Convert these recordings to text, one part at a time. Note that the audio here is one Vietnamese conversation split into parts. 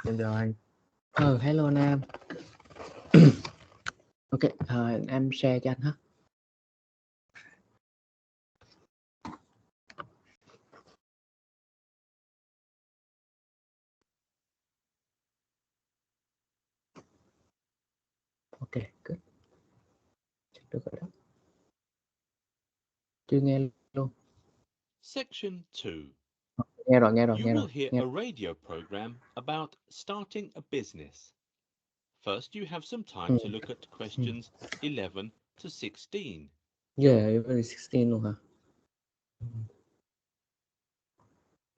Em chào anh. Hello Nam. Ok, em share cho anh ha. Ok, good. Check được rồi đó. Chưa nghe luôn. Section 2. Nghe rồi. You will hear a radio program about starting a business. First, you have some time to look at questions 11 to 16. Yeah, 16 luôn hả?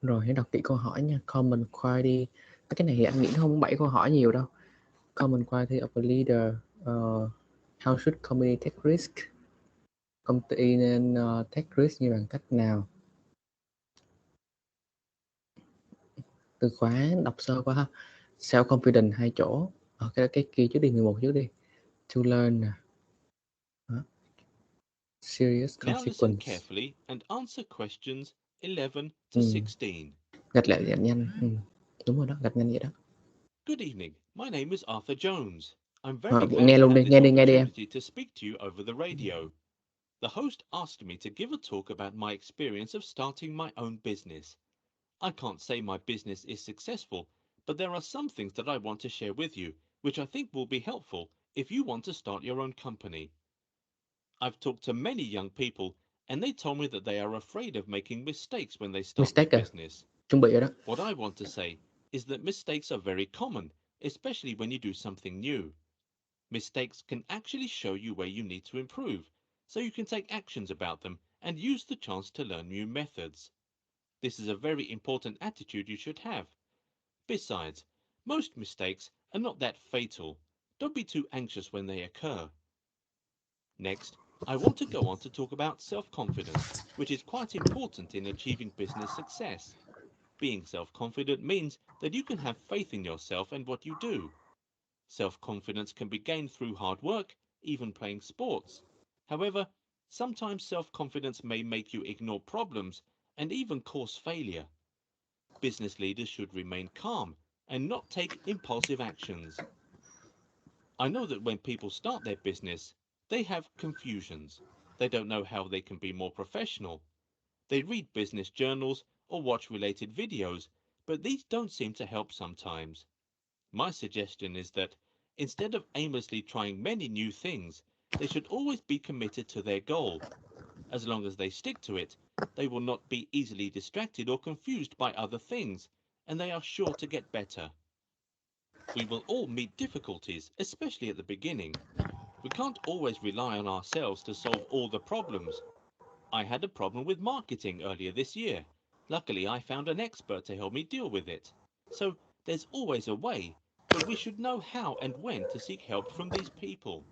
Rồi, hãy đọc kỹ câu hỏi nha. Common quality. Cái này thì anh nghĩ nó không 7 câu hỏi nhiều đâu. Common quality of a leader. How should company take risk? Công ty nên take risk như bằng cách nào? Từ khóa đọc sơ quá ha. Self-confident 2 chỗ. Cái kia trước đi, 11 trước đi. To learn nè. Serious Now listen consequence. carefully and answer questions 11 to 16. Gạch nhanh. Đúng rồi đó, gạch nhanh vậy đó. Good evening. My name is Arthur Jones. I'm very glad Nghe to luôn have đi, this nghe đi em. opportunity to speak to you over the radio. The host asked me to give a talk about my experience of starting my own business. I can't say my business is successful, but there are some things that I want to share with you, which I think will be helpful if you want to start your own company. I've talked to many young people, and they told me that they are afraid of making mistakes when they start their business. Chuẩn bị rồi đó. What I want to say is that mistakes are very common, especially when you do something new. Mistakes can actually show you where you need to improve, so you can take actions about them and use the chance to learn new methods. This is a very important attitude you should have. Besides, most mistakes are not that fatal. Don't be too anxious when they occur. Next, I want to go on to talk about self-confidence, which is quite important in achieving business success. Being self-confident means that you can have faith in yourself and what you do. Self-confidence can be gained through hard work, even playing sports. However, sometimes self-confidence may make you ignore problems and even cause failure. Business leaders should remain calm and not take impulsive actions. I know that when people start their business, they have confusions. They don't know how they can be more professional. They read business journals or watch related videos, but these don't seem to help sometimes. My suggestion is that instead of aimlessly trying many new things, they should always be committed to their goal. As long as they stick to it, they will not be easily distracted or confused by other things, and they are sure to get better. We will all meet difficulties, especially at the beginning. We can't always rely on ourselves to solve all the problems. I had a problem with marketing earlier this year. Luckily, I found an expert to help me deal with it. So there's always a way, but we should know how and when to seek help from these people.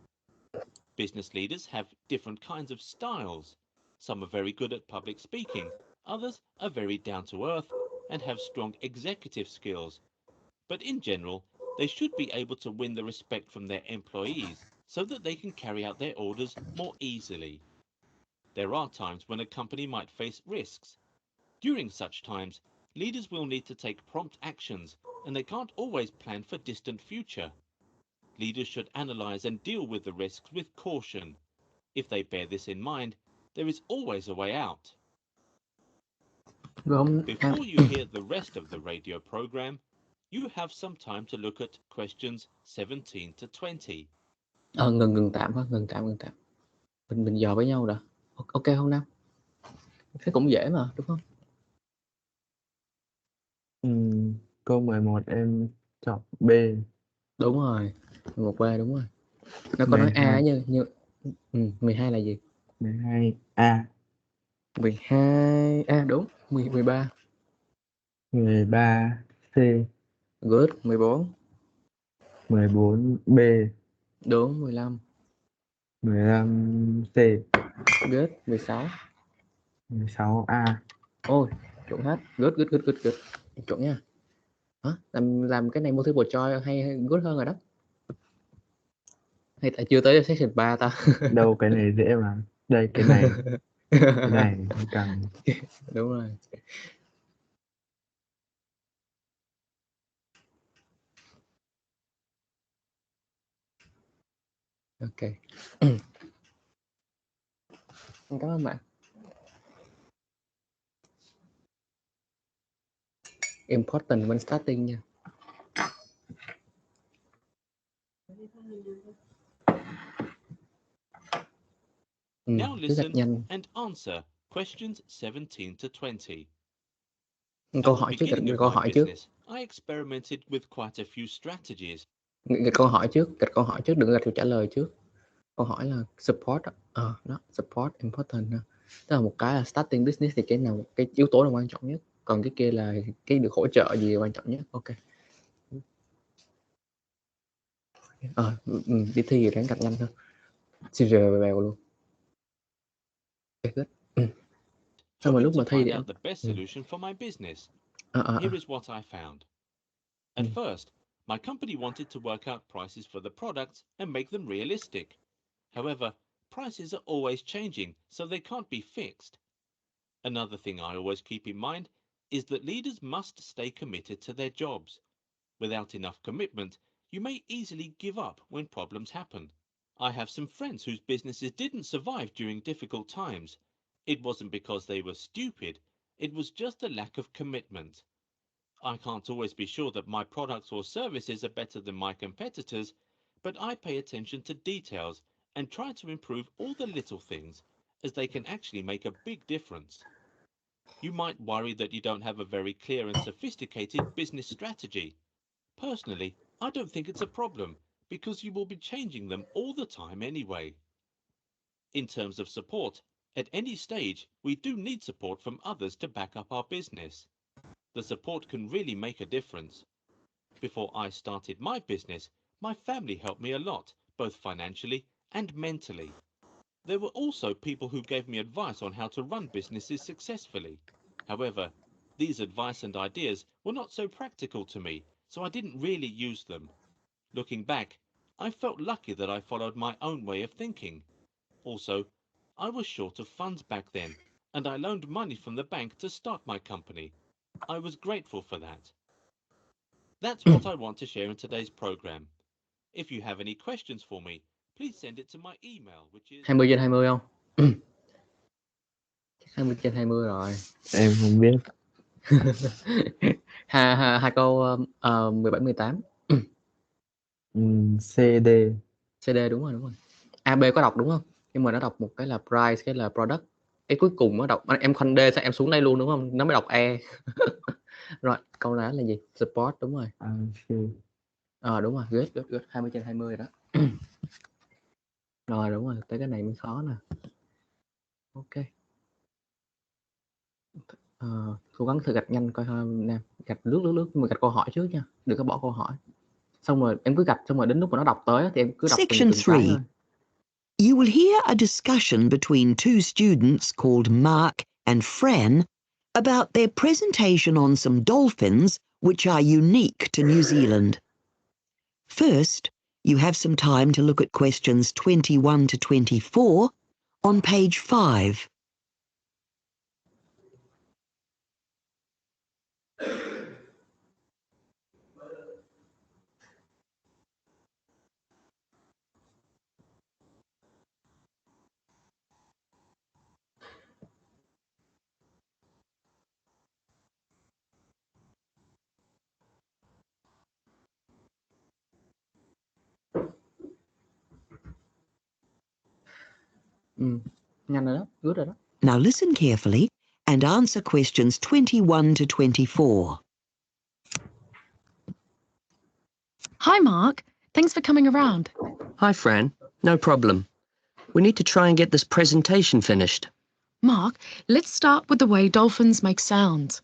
Business leaders have different kinds of styles. Some are very good at public speaking, others are very down to earth and have strong executive skills. But in general, they should be able to win the respect from their employees so that they can carry out their orders more easily. There are times when a company might face risks. During such times, leaders will need to take prompt actions, and they can't always plan for distant future. Leaders should analyze and deal with the risks with caution. If they bear this in mind, there is always a way out. Before you hear the rest of the radio program, you have some time to look at questions 17 to 20. Ngừng tạm. Mình dò với nhau đã. Ok không Nam? Thế cũng dễ mà, đúng không? Câu 11 em chọn B. Đúng rồi. 11B đúng rồi. Nó có nói A như 12 là gì? 12A. 12A đúng. 13. 13C. Good. 14. 14B. Đúng. 15. 15C. Good. 16. 16A. Ôi, chuẩn hết. Good. Chuẩn nha. Hả? Làm cái này multiple choice hay good hơn rồi đó. Hay tại chưa tới section 3 ta. Đâu cái này dễ mà. Đây cái này. Cái này cần. Đúng rồi. Ok. Cảm ơn bạn. Important when starting nha. Now Cứ gạch listen nhanh. and answer questions 17 to 20. Câu At the hỏi trước, beginning of câu my hỏi trước. business, I experimented with quite a few strategies. Gạch câu hỏi trước, đừng gạch câu trả lời trước. Câu hỏi là support đó, support important đó. Tức là một cái là starting business thì cái nào, cái yếu tố là quan trọng nhất, còn cái kia là cái được hỗ trợ gì là quan trọng nhất. Ok. Đi thi thì ráng gạch nhanh thôi. Xin rờ bèo luôn. Ok, good. Xong rồi Hoping lúc to mà thi find thì out the best solution for my business. Here is what I found. At first, my company wanted to work out prices for the products and make them realistic. However, prices are always changing, so they can't be fixed. Another thing I always keep in mind is that leaders must stay committed to their jobs. Without enough commitment, you may easily give up when problems happen. I have some friends whose businesses didn't survive during difficult times. It wasn't because they were stupid, it was just a lack of commitment. I can't always be sure that my products or services are better than my competitors, but I pay attention to details and try to improve all the little things, as they can actually make a big difference. You might worry that you don't have a very clear and sophisticated business strategy. Personally, I don't think it's a problem, because you will be changing them all the time anyway. In terms of support, at any stage, we do need support from others to back up our business. The support can really make a difference. Before I started my business, my family helped me a lot, both financially and mentally. There were also people who gave me advice on how to run businesses successfully. However, these advice and ideas were not so practical to me, so I didn't really use them. Looking back, I felt lucky that I followed my own way of thinking. Also, I was short of funds back then, and I loaned money from the bank to start my company. I was grateful for that. That's what I want to share in today's program. If you have any questions for me, please send it to my email, which is 20/20 không? 20/20 rồi. Em không biết. Hai câu 17-18. CD. CD đúng rồi. AB có đọc đúng không? Nhưng mà nó đọc một cái là price, cái là product. Cái cuối cùng nó đọc, em khoanh D sao em xuống đây luôn đúng không? Nó mới đọc E. Rồi, câu đó là gì? Support, đúng rồi. Đúng rồi, good. 20/20 rồi đó. Rồi, đúng rồi, tới cái này mới khó nè. Ok. Cố gắng thử gạch nhanh coi nè, gạch lướt nhưng mà gạch câu hỏi trước nha, đừng có bỏ câu hỏi. Xong rồi em cứ gạch, xong rồi đến lúc mà nó đọc tới thì em cứ đọc từng cái thôi. You will hear a discussion between two students called Mark and Fran about their presentation on some dolphins which are unique to New Zealand. First, you have some time to look at questions 21 to 24 on page 5. Nhanh rồi đó, good rồi đó. Now listen carefully and answer questions 21 to 24. Hi, Mark. Thanks for coming around. Hi, Fran. No problem. We need to try and get this presentation finished. Mark, let's start with the way dolphins make sounds.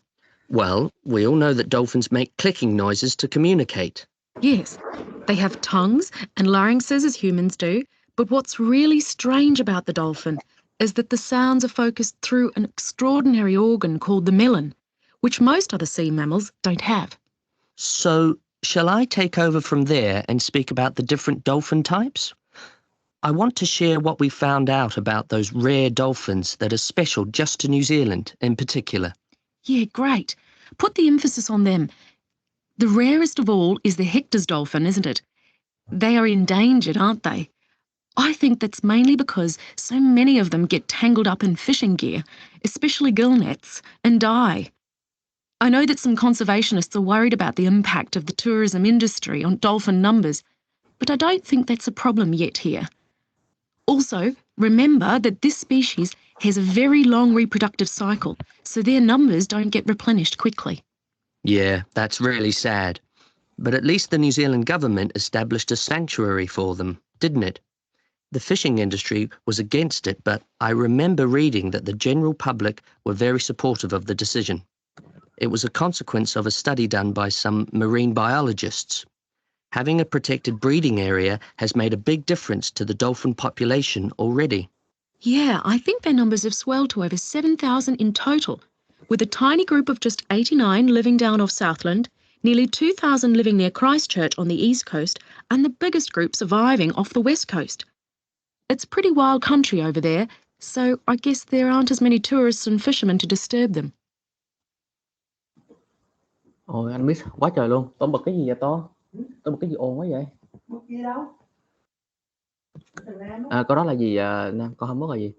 Well, we all know that dolphins make clicking noises to communicate. Yes, they have tongues and larynxes as humans do, but what's really strange about the dolphin is that the sounds are focused through an extraordinary organ called the melon, which most other sea mammals don't have. So, shall I take over from there and speak about the different dolphin types? I want to share what we found out about those rare dolphins that are special just to New Zealand in particular. Yeah, great. Put the emphasis on them. The rarest of all is the Hector's dolphin, isn't it? They are endangered, aren't they? I think that's mainly because so many of them get tangled up in fishing gear, especially gill nets, and die. I know that some conservationists are worried about the impact of the tourism industry on dolphin numbers, but I don't think that's a problem yet here. Also, remember that this species has a very long reproductive cycle, so their numbers don't get replenished quickly. Yeah, that's really sad. But at least the New Zealand government established a sanctuary for them, didn't it? The fishing industry was against it, but I remember reading that the general public were very supportive of the decision. It was a consequence of a study done by some marine biologists. Having a protected breeding area has made a big difference to the dolphin population already. Yeah, I think their numbers have swelled to over 7,000 in total, with a tiny group of just 89 living down off Southland, nearly 2,000 living near Christchurch on the east coast, and the biggest group surviving off the west coast. It's pretty wild country over there, so I guess there aren't as many tourists and fishermen to disturb them. Ôi anh Miss quá trời luôn. Tôi bật cái gì vậy to? Tôi bật cái gì ồn quá vậy? Bút gì đâu. Có đó là gì Nam? Con không bớt là gì?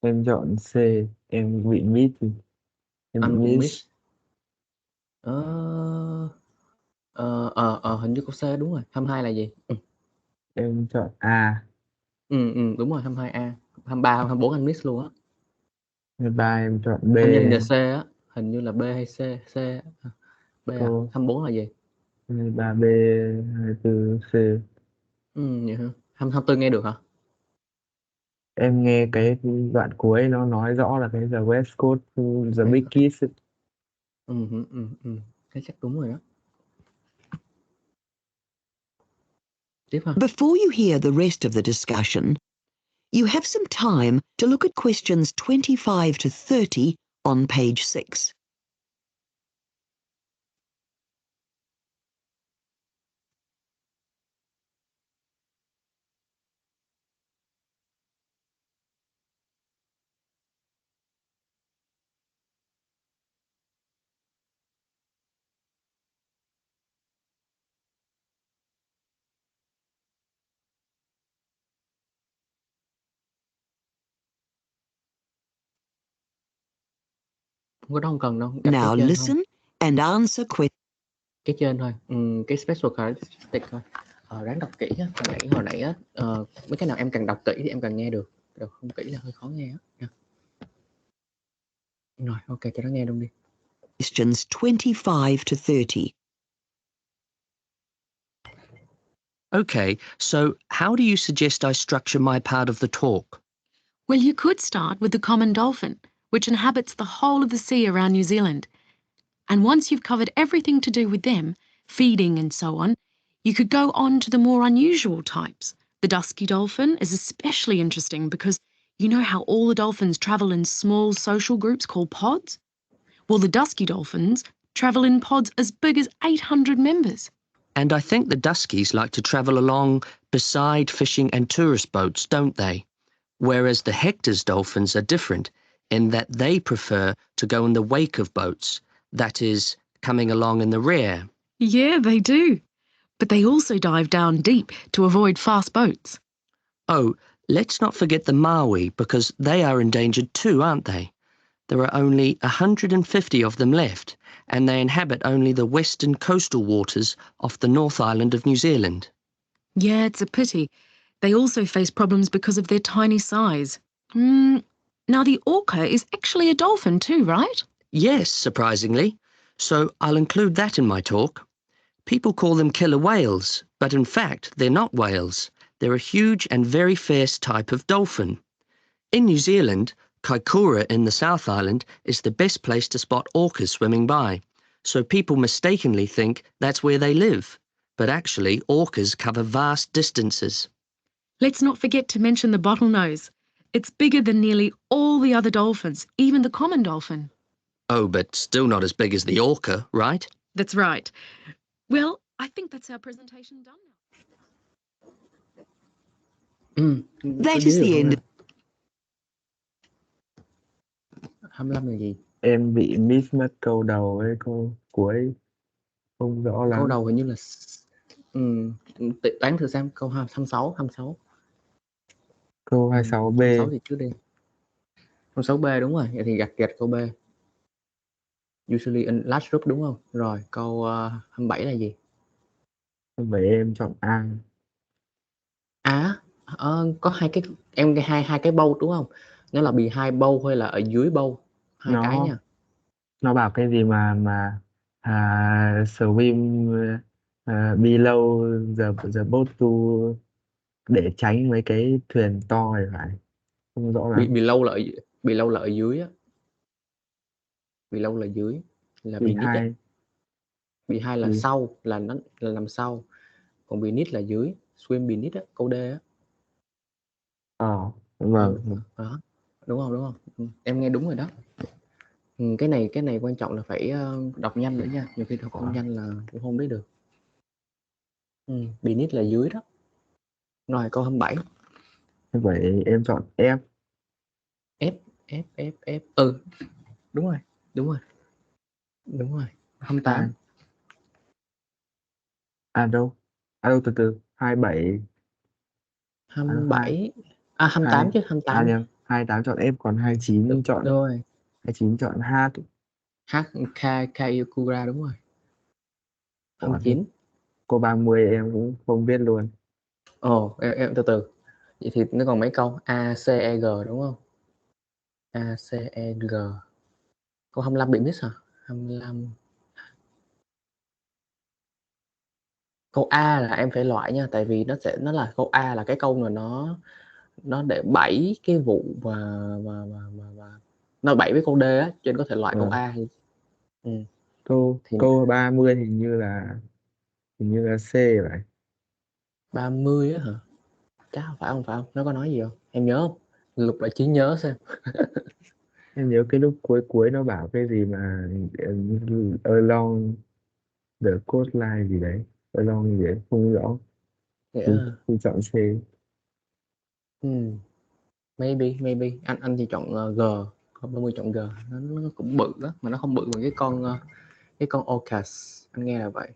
Em chọn C, em bị miss. Em Anh bị cũng miss. Miss. Hình như câu C đúng rồi. 22 là gì? Em chọn A. Đúng rồi, 22A. 23, 24 anh Miss luôn á. 23 em chọn B. Hình như C á. Hình như là B hay C? C. B à? Câu 24 là gì? 23B, 24C. Vậy hả? 24 nghe được hả? Em nghe cái đoạn cuối nó nói rõ là cái The West Coast, The Big Kiss. Thế chắc đúng rồi đó. Tiếp ha. Before you hear the rest of the discussion, you have some time to look at questions 25 to 30 on page 6. Không có đó không cần đâu. Đặt Now cái trên thôi. listen and answer questions. Cái trên thôi. Cái special characteristic thôi. Ráng đọc kỹ á. Hồi nãy á, mấy cái nào em càng đọc kỹ thì em càng nghe được. Rồi không kỹ là hơi khó nghe á nha. Rồi, ok, cho nó nghe luôn đi. Questions 25 to 30. Okay, so how do you suggest I structure my part of the talk? Well, you could start with the common dolphin, which inhabits the whole of the sea around New Zealand. And once you've covered everything to do with them, feeding and so on, you could go on to the more unusual types. The dusky dolphin is especially interesting because you know how all the dolphins travel in small social groups called pods? Well, the dusky dolphins travel in pods as big as 800 members. And I think the Duskies like to travel along beside fishing and tourist boats, don't they? Whereas the Hector's dolphins are different in that they prefer to go in the wake of boats, that is, coming along in the rear. Yeah, they do. But they also dive down deep to avoid fast boats. Oh, let's not forget the Maui, because they are endangered too, aren't they? There are only 150 of them left, and they inhabit only the western coastal waters off the North Island of New Zealand. Yeah, it's a pity. They also face problems because of their tiny size. Now, the orca is actually a dolphin too, right? Yes, surprisingly. So I'll include that in my talk. People call them killer whales, but in fact they're not whales. They're a huge and very fierce type of dolphin. In New Zealand, Kaikoura in the South Island is the best place to spot orcas swimming by, so people mistakenly think that's where they live. But actually, orcas cover vast distances. Let's not forget to mention the bottlenose. It's bigger than nearly all the other dolphins, even the common dolphin. Oh, but still not as big as the orca, right? That's right. Well, I think that's our presentation done now. That is the end. 25 là gì? Em bị miss mất câu đầu với câu cuối. Không rõ lắm. Câu đầu hình như là Đoán thử xem câu 26. Câu 26B. 26 thì trước đi. 26B đúng rồi. Vậy thì gạch câu B. Usually in large group đúng không? Rồi câu 27 là gì? Vậy em chọn A. Có hai cái, em hai cái bowl đúng không? Nó là behind bowl hay là ở dưới bowl? Hai cái nó nha. nó bảo cái gì mà swim below the boat to, để tránh mấy cái thuyền to thì phải, không rõ lắm. Below là below là ở dưới á. Below là dưới, là beneath á. Behind. Behind là sau, là nó là nằm sau. Còn beneath là dưới, swim beneath á, câu D á. Vâng. Đó. Đúng không? Em nghe đúng rồi đó. Cái này quan trọng là phải đọc nhanh nữa nha, nhiều khi đọc không nhanh là cũng không biết được. Beneath là dưới đó. Rồi câu 27. Vậy em chọn F. F. Đúng rồi. 28. Đâu, từ 27. 27. 2 28 chứ, 28. nhầm, 28 chọn F, còn 29 chọn Rồi. 29 chọn H. Kayukura đúng rồi. Ủa, thế 29. cô 30 em cũng không biết luôn. Em từ từ. Vậy thì nó còn mấy câu? A, C, E, G đúng không? A, C, E, G. Câu 25 bị miss hả? 25. Câu A là em phải loại nha, tại vì nó là câu A là cái câu mà nó để 7 cái vụ và nó 7 với câu D á, cho nên có thể loại câu Vâng. A. câu Thì câu 30 hình như là C vậy. 30 á hả? Chắc phải không? Nó có nói gì không? Em nhớ không? Lục lại trí nhớ xem. Em nhớ cái lúc cuối cuối nó bảo cái gì mà along the coastline gì đấy, along gì đấy không rõ. Thì Yeah. thì chọn C. Maybe anh thì chọn G. Con 30 chọn G. Nó cũng bự đó, mà nó không bự bằng cái con Ocas. Anh nghe là vậy.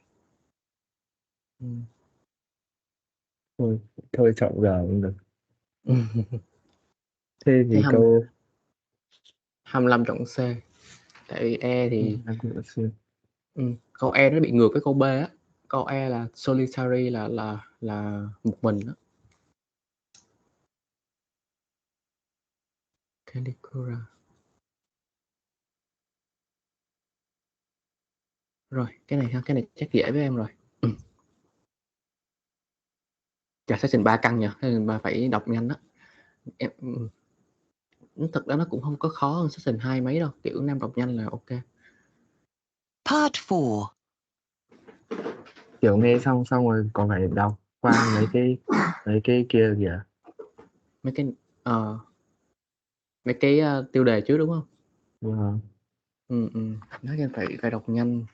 Thôi chọn G cũng được. Thế Thế thì câu 25 chọn C. Tại vì E thì em cũng C. câu E nó bị ngược với câu B á. Câu E là solitary, là một mình đó. Kalikura. Rồi cái này chắc dễ với em rồi. Chà, sẽ trình 3 căn nha, nên bà phải đọc nhanh đó. Em thật ra nó cũng không có khó hơn section 2 mấy đâu, kiểu Nam đọc nhanh là ok. Part 4. Kiểu nghe xong xong rồi còn phải đọc qua mấy cái kia kìa. Mấy cái tiêu đề trước đúng không? Vâng. Nói em phải đọc nhanh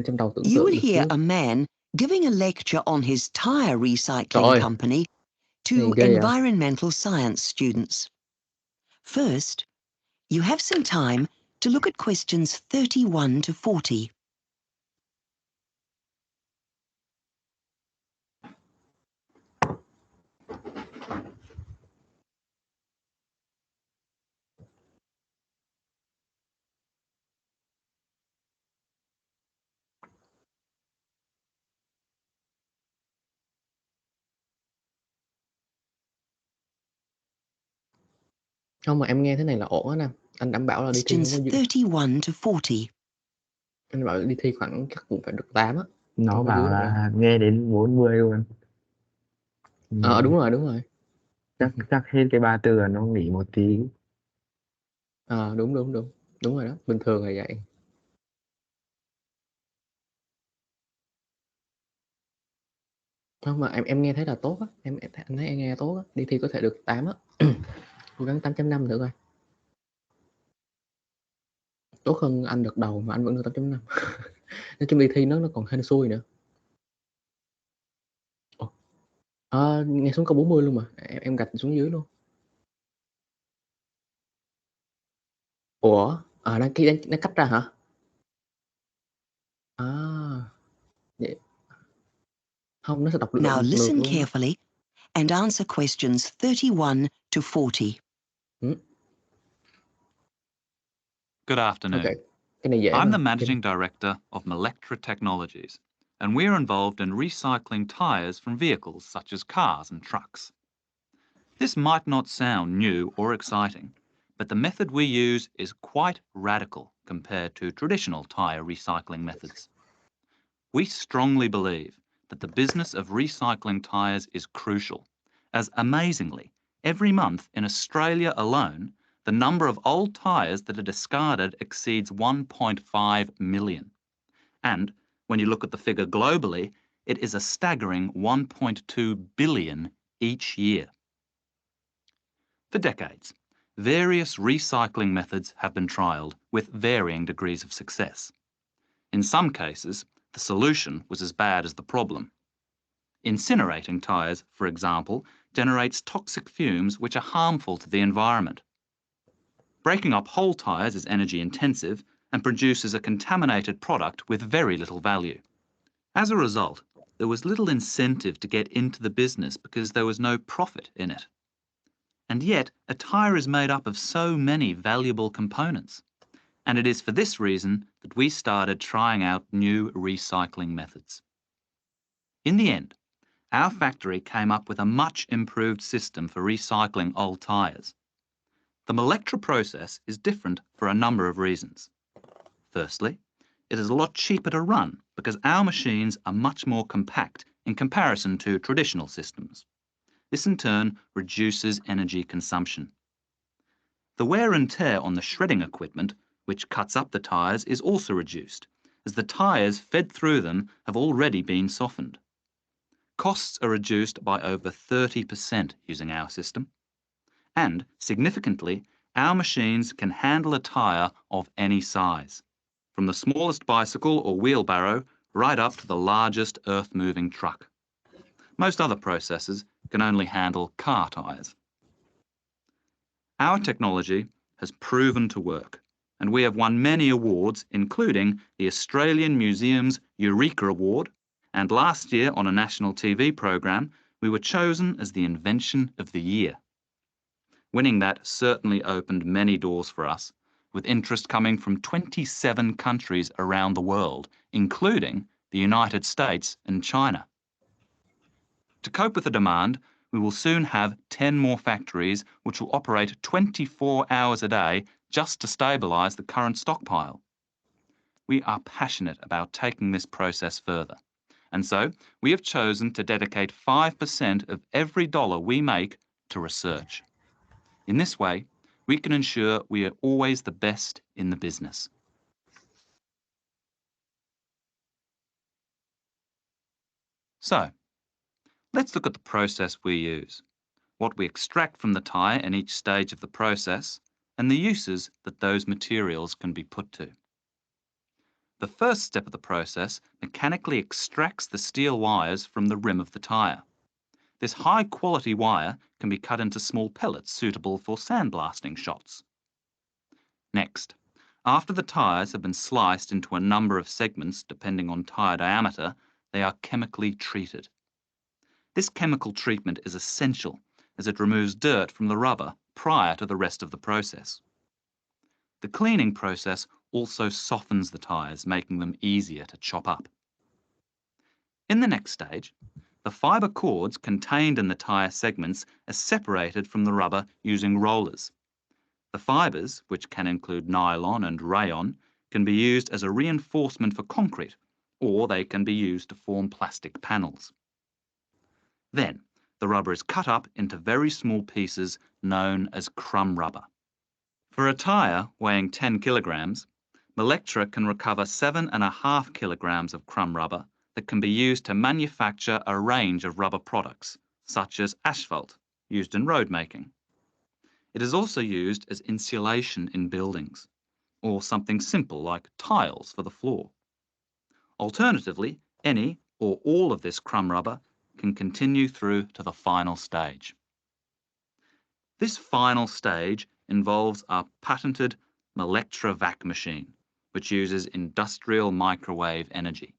trong đầu tưởng You tượng will được hear trước. a man giving a lecture on his tire Trời recycling ơi, company to này ghê vậy. environmental science students. First, you have some time to look at questions 31 to 40. Không, mà em nghe thế này là ổn á Nam. Anh đảm bảo là đi thi không Questions có dư. 31 to 40. Anh bảo đi thi khoảng chắc cũng phải được 8 á. Nó Không có bảo dưới được đâu. là nghe đến 40 luôn. Đúng rồi. Chắc hết cái 34 là nó nghỉ một tí. Đúng. Đúng rồi đó, bình thường là vậy. Không, mà em nghe thấy là tốt á, anh thấy em nghe tốt á, đi thi có thể được 8 á. Cố gắng 8.5 nữa coi. Tốt hơn anh đợt đầu mà anh vẫn được 8.5. Nói chung đi thi nó còn hên xui nữa. Nghe xuống câu 40 luôn mà em gạch xuống dưới luôn. Ủa, nó cách ra hả? Vậy. Không, nó sẽ đọc Now ngược listen luôn á. carefully and answer questions 31 to 40. Good afternoon. Ok, cái này dễ I'm mà. the Managing Director of Melectra Technologies, and we're involved in recycling tyres from vehicles such as cars and trucks. This might not sound new or exciting, but the method we use is quite radical compared to traditional tyre recycling methods. We strongly believe that the business of recycling tyres is crucial, as amazingly, every month in Australia alone, the number of old tyres that are discarded exceeds 1.5 million. And when you look at the figure globally, it is a staggering 1.2 billion each year. For decades, various recycling methods have been trialled with varying degrees of success. In some cases, the solution was as bad as the problem. Incinerating tyres, for example, generates toxic fumes which are harmful to the environment. Breaking up whole tyres is energy intensive and produces a contaminated product with very little value. As a result, there was little incentive to get into the business because there was no profit in it. And yet, a tyre is made up of so many valuable components. And it is for this reason that we started trying out new recycling methods. In the end, our factory came up with a much improved system for recycling old tyres. The Melectra process is different for a number of reasons. Firstly, it is a lot cheaper to run because our machines are much more compact in comparison to traditional systems. This in turn reduces energy consumption. The wear and tear on the shredding equipment, which cuts up the tyres, is also reduced, as the tyres fed through them have already been softened. Costs are reduced by over 30% using our system. And, significantly, our machines can handle a tyre of any size, from the smallest bicycle or wheelbarrow right up to the largest earth-moving truck. Most other processes can only handle car tyres. Our technology has proven to work, and we have won many awards, including the Australian Museum's Eureka Award, and last year on a national TV program, we were chosen as the Invention of the Year. Winning that certainly opened many doors for us, with interest coming from 27 countries around the world, including the United States and China. To cope with the demand, we will soon have 10 more factories which will operate 24 hours a day just to stabilise the current stockpile. We are passionate about taking this process further, and so we have chosen to dedicate 5% of every dollar we make to research. In this way, we can ensure we are always the best in the business. So, let's look at the process we use, what we extract from the tyre in each stage of the process, and the uses that those materials can be put to. The first step of the process mechanically extracts the steel wires from the rim of the tyre. This high-quality wire can be cut into small pellets suitable for sandblasting shots. Next, after the tyres have been sliced into a number of segments depending on tyre diameter, they are chemically treated. This chemical treatment is essential as it removes dirt from the rubber prior to the rest of the process. The cleaning process also softens the tyres, making them easier to chop up. In the next stage, the fibre cords contained in the tyre segments are separated from the rubber using rollers. The fibres, which can include nylon and rayon, can be used as a reinforcement for concrete, or they can be used to form plastic panels. Then, the rubber is cut up into very small pieces known as crumb rubber. For a tyre weighing 10 kilograms, Melectra can recover 7.5 kilograms of crumb rubber that can be used to manufacture a range of rubber products, such as asphalt, used in road making. It is also used as insulation in buildings, or something simple like tiles for the floor. Alternatively, any or all of this crumb rubber can continue through to the final stage. This final stage involves our patented Melectra vac machine, which uses industrial microwave energy.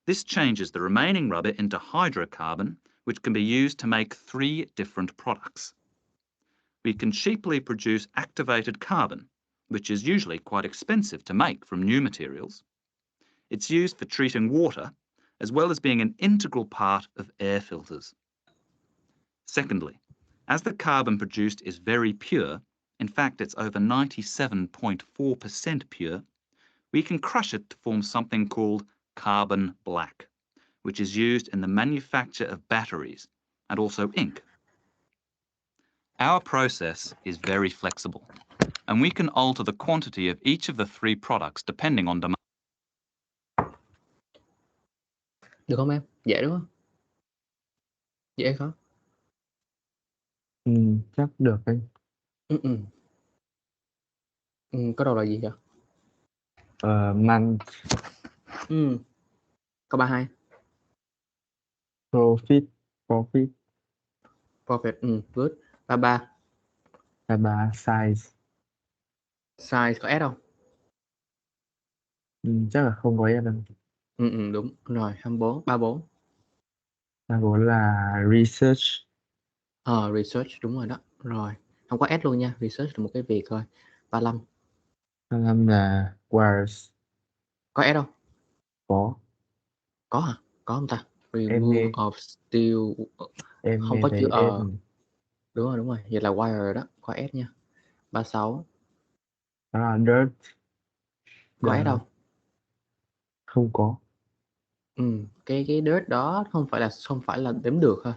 This changes the remaining rubber into hydrocarbon, which can be used to make 3 different products. We can cheaply produce activated carbon, which is usually quite expensive to make from new materials. It's used for treating water, as well as being an integral part of air filters. Secondly, as the carbon produced is very pure, in fact it's over 97.4% pure, we can crush it to form something called carbon black, which is used in the manufacture of batteries and also ink. Our process is very flexible, and we can alter the quantity of each of the 3 products depending on demand. Được không em? Dễ đúng không? Dễ khó? Chắc được anh. Có đầu là gì vậy? Month, Câu 32. profit, Profit, good. 33. size. Size có S không? Chắc là không có em đâu. Đúng. Rồi, 24. 34. Đáp án là research. Research, đúng rồi đó. Rồi, không có S luôn nha. Research là một cái việc thôi. 35. 35 là wires. Có S không? Có. Có hả? Có không ta? Em Remove nghe of steel. em Không nghe có thấy chữ em. Đúng rồi. Vậy là wire đó. Có S nha. 36. Đó là dirt. Có S không? Không có. Cái dirt đó không phải là đếm được thôi.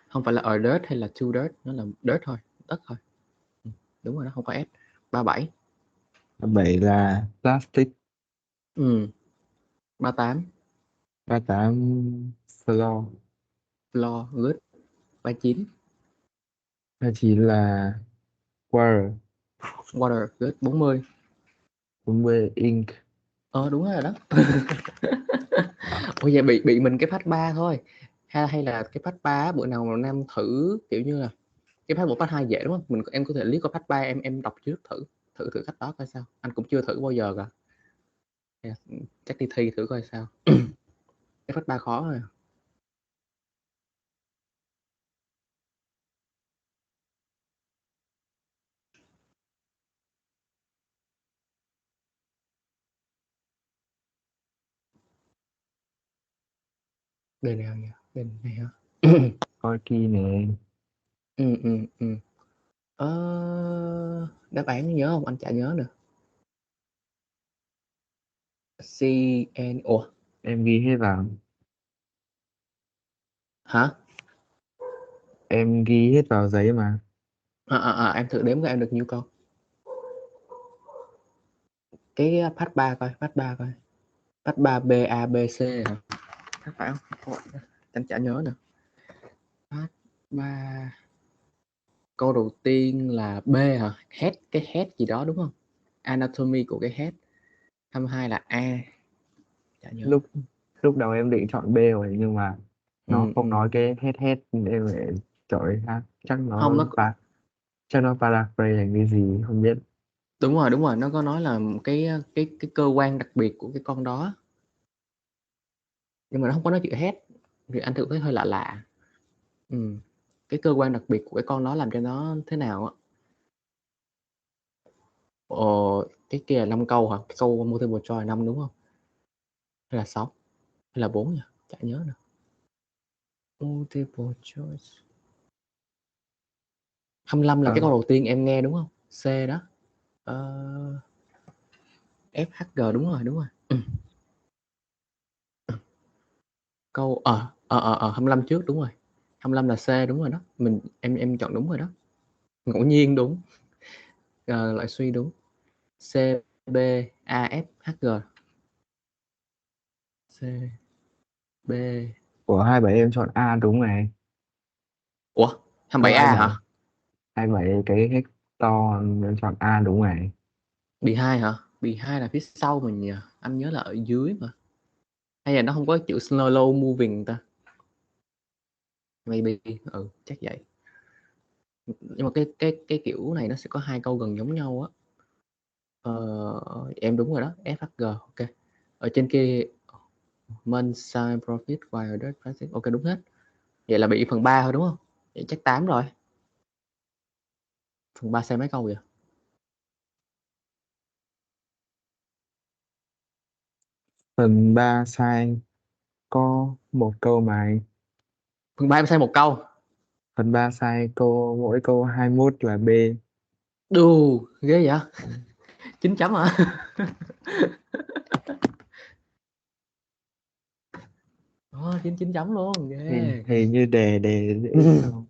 Không phải là a dirt hay là two dirt, nó là dirt thôi, đất thôi. Đúng rồi đó, không có S. 37. 37 là plastic. 38. 38 floor. Floor, good. 39. 39 là water. Water, good. 40. 40 ink. Đúng rồi đó. Ôi vậy bị mình cái phát 3 thôi. Hay là cái phát 3 bữa nào Nam thử kiểu như là cái phát 1 phát 2 dễ đúng không? Em có thể liếc qua phát 3 em đọc trước thử cách đó coi sao. Anh cũng chưa thử bao giờ cả. Chắc đi thi thử coi sao. Cái phát 3 khó rồi. Đề nào nhỉ? Đề này hả? Coi key nè. Đáp án nhớ không? Anh chả nhớ nữa. Ủa? Em ghi hết vào. Hả? Em ghi hết vào giấy mà. Em thử đếm coi em được nhiêu câu. Cái phát 3 coi, phát 3 B A B C hả? Phải không? Anh chả nhớ nữa. Phát 3 câu đầu tiên là B hả? Cái head gì đó đúng không? Anatomy của cái head. 22 là A. Chả nhớ. Lúc đầu em định chọn B rồi nhưng mà nó không nói cái hết em lại chọn cái khác. Không, Chắc nó paraphrase thành cái gì không biết. đúng rồi, nó có nói là cái cơ quan đặc biệt của cái con đó. Nhưng mà nó không có nói chữ head. Thì anh thử thấy hơi lạ. Cái cơ quan đặc biệt của cái con đó làm cho nó thế nào á. Cái kia là 5 câu hả? Cái câu multiple choice 5 đúng không? Hay là 6? Hay là 4 nhỉ? Chả nhớ nữa. Multiple choice 25 là cái câu đầu tiên em nghe đúng không? C đó. FHG đúng rồi. Câu 25 trước đúng rồi. 25 là C đúng rồi đó. Em chọn đúng rồi đó. Ngẫu nhiên đúng. Loại suy đúng. C B A F H G. C B. Của 27 em chọn A đúng này. Ủa, 27A hả? 27 cái Hector em chọn A đúng này. Bị 2 hả? Bị 2 là phía sau mình nhỉ? Anh nhớ là ở dưới mà. Hay là nó không có chữ slow moving ta? Maybe, chắc vậy. Nhưng mà cái kiểu này nó sẽ có 2 câu gần giống nhau á. Em đúng rồi đó, FHG, ok. Ở trên kia Money, sign, profit, while that practice. Ok, đúng hết. Vậy là bị phần 3 thôi đúng không? Vậy chắc 8 rồi. Phần 3 sai mấy câu vậy? Phần 3 sai có một câu mà anh. Phần 3 em sai một câu. Phần 3 sai mỗi câu 21 là B. Đù, ghê vậy? 9 chấm hả? Oh, 9 chấm luôn, ghê. Hình như đề dễ sao.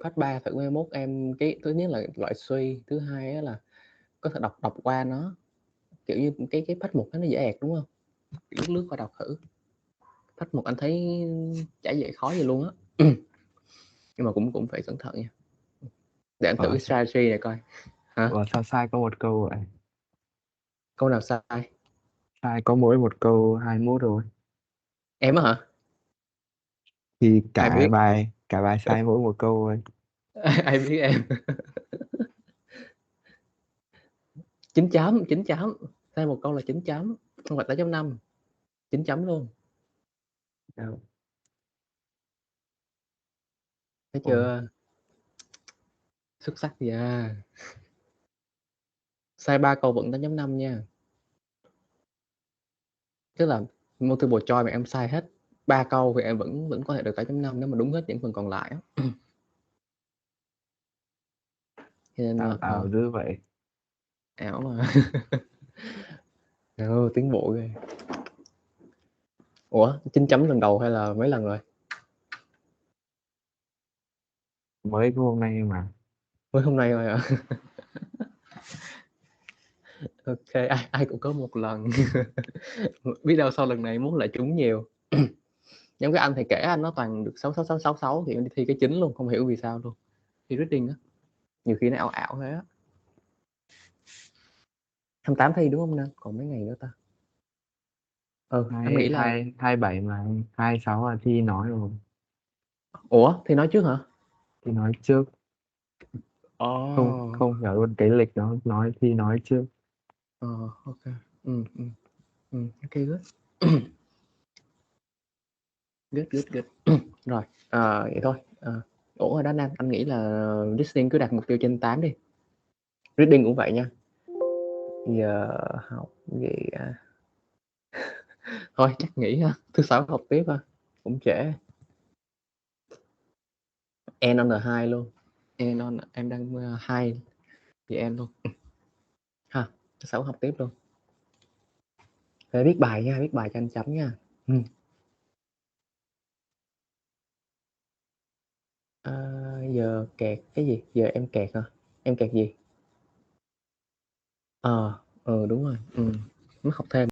Phát 3 thử 21 em, cái thứ nhất là loại suy, thứ hai á là có thể đọc qua nó, kiểu như cái phát mục nó dễ ẹc đúng không? Lướt qua đọc thử. Phát mục anh thấy chả dễ khó gì luôn á. Nhưng mà cũng phải cẩn thận nha. Để anh thử cái strategy này coi. Hả? Sao sai có một câu vậy? Câu nào sai? Sai có mỗi một câu 21 rồi. Em á hả? Thì Ai biết? cả bài sai mỗi một câu thôi. Ai biết em? 9 chấm. Sai một câu là 9 chấm, không phải 8.5. 9 chấm luôn. Đâu. Thấy chưa? Xuất sắc gì à. Sai 3 câu vẫn 8.5 nha. Tức là multiple choice mà em sai hết 3 câu thì em vẫn có thể được 8.5 nếu mà đúng hết những phần còn lại á. Cho nên là Ảo dữ vậy. ảo mà. Tiến bộ ghê. Ủa, 9 chấm lần đầu hay là mấy lần rồi? Mới có hôm nay mà. Mới hôm nay rồi à? Ok, ai cũng có một lần. Biết đâu sau lần này muốn lại trúng nhiều. Giống cái anh thì kể anh nó toàn được 6 thì em đi thi cái 9 luôn, không hiểu vì sao luôn. Thi reading á, nhiều khi nó ảo ảo thế á. 28 thi đúng không Nam? Còn mấy ngày nữa ta? Anh nghĩ là 27 mà 26 là thi nói rồi. ủa, thi nói trước hả? Thi nói trước. Ồ. Không hiểu luôn cái lịch nó nói thi nói trước. Ok. Ok, good. Good. Rồi, vậy thôi. Ổn rồi đó Nam, anh nghĩ là listening cứ đặt mục tiêu trên 8 đi. Reading cũng vậy nha. Giờ học gì à? Thôi chắc nghỉ ha, thứ sáu học tiếp ha, cũng trễ. End on 2 luôn. End on, em đang 2 thì end luôn. Ha, thứ sáu học tiếp luôn. Phải viết bài nha, viết bài cho anh chấm nha. Giờ kẹt cái gì? Giờ em kẹt hả? Em kẹt gì? Đúng rồi. Mới học thêm